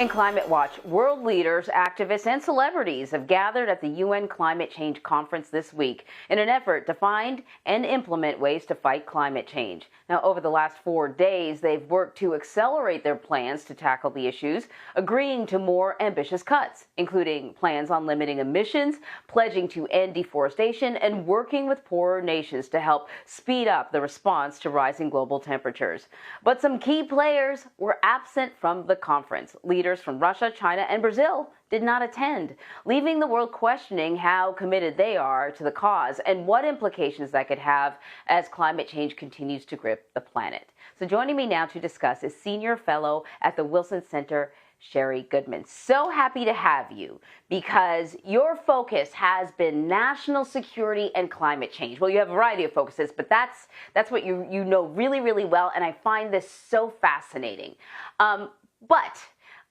In Climate Watch, world leaders, activists, and celebrities have gathered at the UN Climate Change Conference this week in an effort to find and implement ways to fight climate change. Now, over the last 4 days, they've worked to accelerate their plans to tackle the issues, agreeing to more ambitious cuts, including plans on limiting emissions, pledging to end deforestation, and working with poorer nations to help speed up the response to rising global temperatures. But some key players were absent from the conference. Leaders from Russia, China, and Brazil did not attend, leaving the world questioning how committed they are to the cause and what implications that could have as climate change continues to grip the planet. So joining me now to discuss is Senior Fellow at the Wilson Center, Sherri Goodman. So happy to have you because your focus has been national security and climate change. Well, you have a variety of focuses, but that's what you know really, really well, and I find this so fascinating. But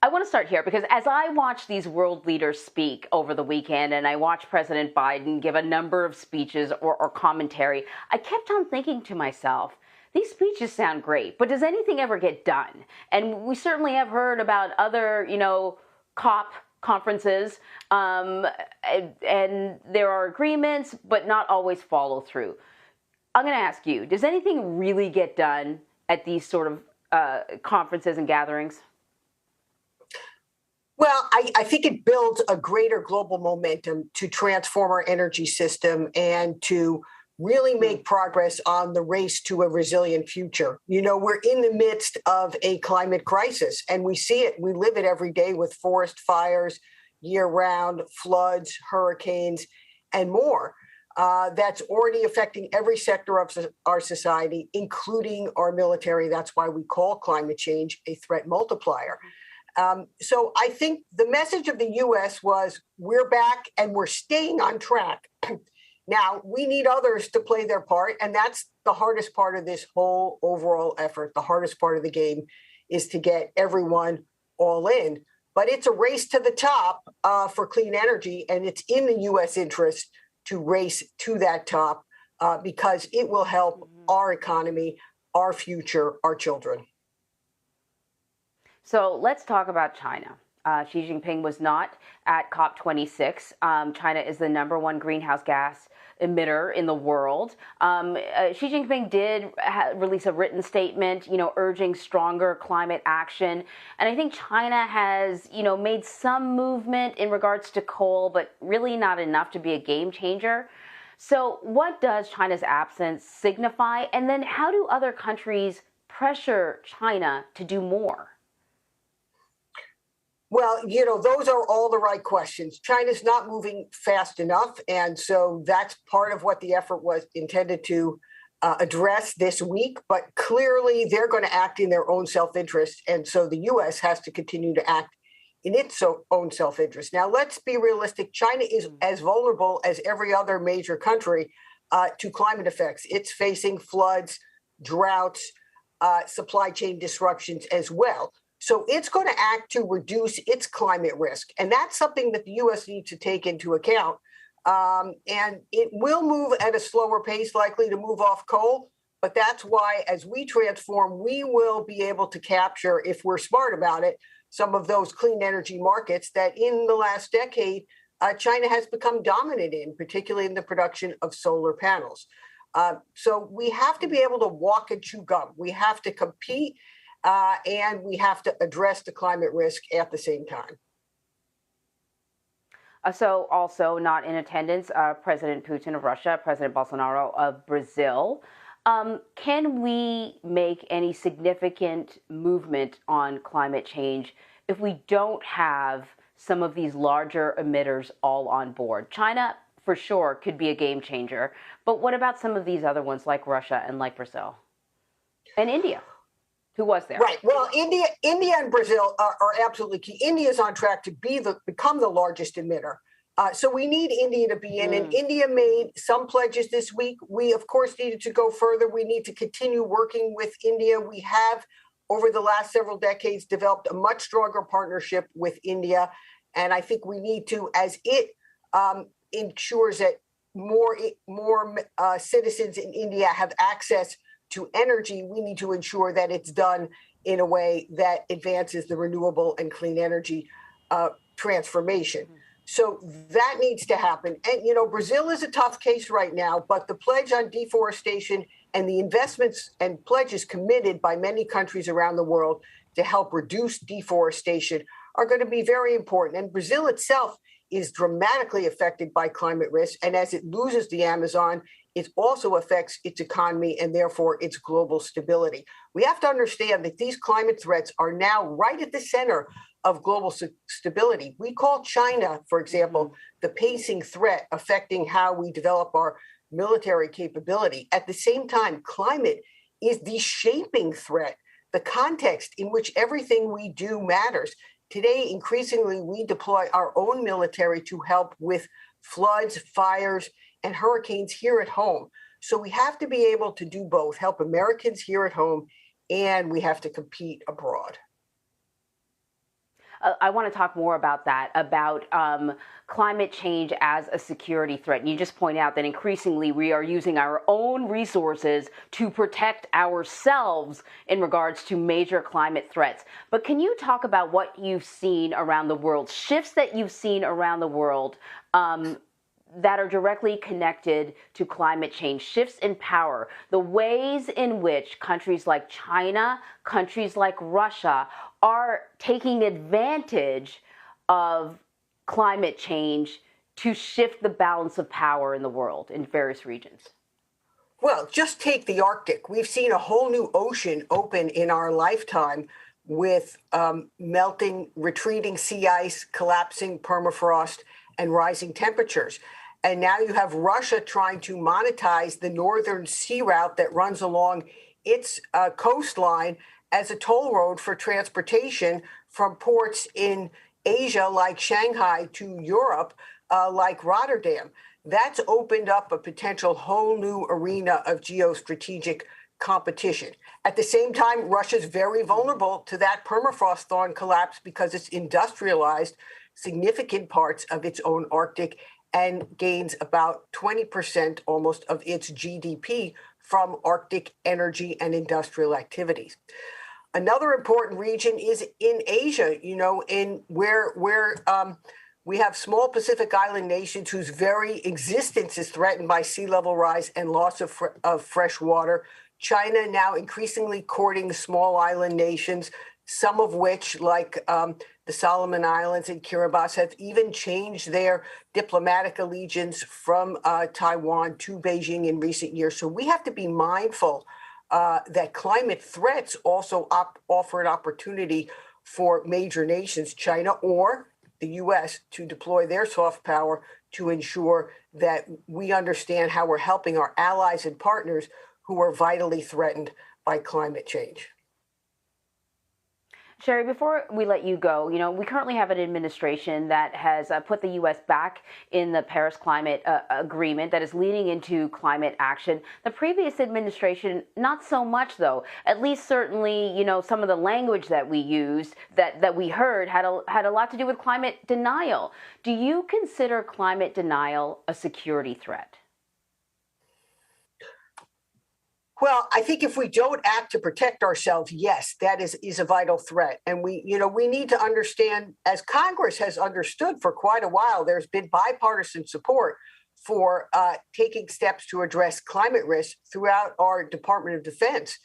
I want to start here because as I watch these world leaders speak over the weekend and I watch President Biden give a number of speeches or commentary, I kept on thinking to myself, these speeches sound great, but does anything ever get done? And we certainly have heard about other, COP conferences, and there are agreements, but not always follow through. I'm going to ask you, does anything really get done at these sort of conferences and gatherings? Well, I think it builds a greater global momentum to transform our energy system and to really make progress on the race to a resilient future. We're in the midst of a climate crisis, and we see it. We live it every day with forest fires, year-round, floods, hurricanes, and more. That's already affecting every sector of our society, including our military. That's why we call climate change a threat multiplier. So I think the message of the U.S. was, we're back and we're staying on track. Now, we need others to play their part, and that's the hardest part of this whole overall effort. The hardest part of the game is to get everyone all in. But it's a race to the top for clean energy, and it's in the U.S. interest to race to that top because it will help our economy, our future, our children. So let's talk about China. Xi Jinping was not at COP26. China is the #1 greenhouse gas emitter in the world. Xi Jinping did release a written statement, urging stronger climate action. And I think China has, made some movement in regards to coal, but really not enough to be a game changer. So what does China's absence signify? And then how do other countries pressure China to do more? Well, those are all the right questions. China's not moving fast enough. And so that's part of what the effort was intended to address this week. But clearly, they're going to act in their own self-interest. And so the U.S. has to continue to act in its own self-interest. Now, let's be realistic. China is as vulnerable as every other major country to climate effects. It's facing floods, droughts, supply chain disruptions as well. So it's going to act to reduce its climate risk. And that's something that the U.S. needs to take into account. And it will move at a slower pace, likely to move off coal. But that's why, as we transform, we will be able to capture, if we're smart about it, some of those clean energy markets that in the last decade, China has become dominant in, particularly in the production of solar panels. So we have to be able to walk and chew gum. We have to compete. And we have to address the climate risk at the same time. So also not in attendance, President Putin of Russia, President Bolsonaro of Brazil. Can we make any significant movement on climate change if we don't have some of these larger emitters all on board? China, for sure, could be a game changer. But what about some of these other ones like Russia and like Brazil and India? Who was there? Right. Well, India and Brazil are absolutely key. India is on track to become the largest emitter. So we need India to be in. And India made some pledges this week. We, of course, needed to go further. We need to continue working with India. We have, over the last several decades, developed a much stronger partnership with India. And I think we need to, as it ensures that more citizens in India have access to energy, we need to ensure that it's done in a way that advances the renewable and clean energy transformation. So that needs to happen. And, Brazil is a tough case right now, but the pledge on deforestation and the investments and pledges committed by many countries around the world to help reduce deforestation are going to be very important. And Brazil itself is dramatically affected by climate risk. And as it loses the Amazon, it also affects its economy and therefore its global stability. We have to understand that these climate threats are now right at the center of global stability. We call China, for example, the pacing threat affecting how we develop our military capability. At the same time, climate is the shaping threat, the context in which everything we do matters. Today, increasingly, we deploy our own military to help with floods, fires, and hurricanes here at home. So we have to be able to do both, help Americans here at home, and we have to compete abroad. I want to talk more about that, about climate change as a security threat. And you just point out that increasingly we are using our own resources to protect ourselves in regards to major climate threats. But can you talk about what you've seen around the world, shifts that you've seen around the world that are directly connected to climate change, shifts in power, the ways in which countries like China, countries like Russia are taking advantage of climate change to shift the balance of power in the world in various regions? Well, just take the Arctic. We've seen a whole new ocean open in our lifetime with melting, retreating sea ice, collapsing permafrost, and rising temperatures. And now you have Russia trying to monetize the northern sea route that runs along its coastline as a toll road for transportation from ports in Asia like Shanghai to Europe like Rotterdam. That's opened up a potential whole new arena of geostrategic competition. At the same time, Russia's very vulnerable to that permafrost thaw and collapse because it's industrialized significant parts of its own Arctic and gains about 20% almost of its GDP from Arctic energy and industrial activities. Another important region is in Asia, in where we have small Pacific Island nations whose very existence is threatened by sea level rise and loss of fresh water. China now increasingly courting small island nations, some of which, like the Solomon Islands and Kiribati, have even changed their diplomatic allegiance from Taiwan to Beijing in recent years. So we have to be mindful that climate threats also offer an opportunity for major nations, China or the U.S., to deploy their soft power to ensure that we understand how we're helping our allies and partners who are vitally threatened by climate change. Sherri, before we let you go, we currently have an administration that has put the U.S. back in the Paris Climate Agreement that is leading into climate action. The previous administration, not so much, though. At least certainly, some of the language that we used, that we heard, had a lot to do with climate denial. Do you consider climate denial a security threat? Well, I think if we don't act to protect ourselves, yes, that is a vital threat. And we need to understand, as Congress has understood for quite a while, there's been bipartisan support for taking steps to address climate risk throughout our Department of Defense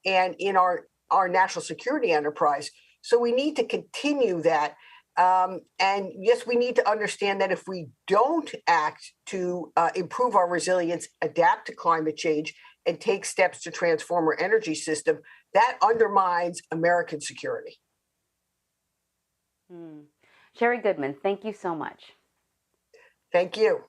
and in our national security enterprise. So we need to continue that. And yes, we need to understand that if we don't act to improve our resilience, adapt to climate change, and take steps to transform our energy system, that undermines American security. Sherri Goodman, thank you so much. Thank you.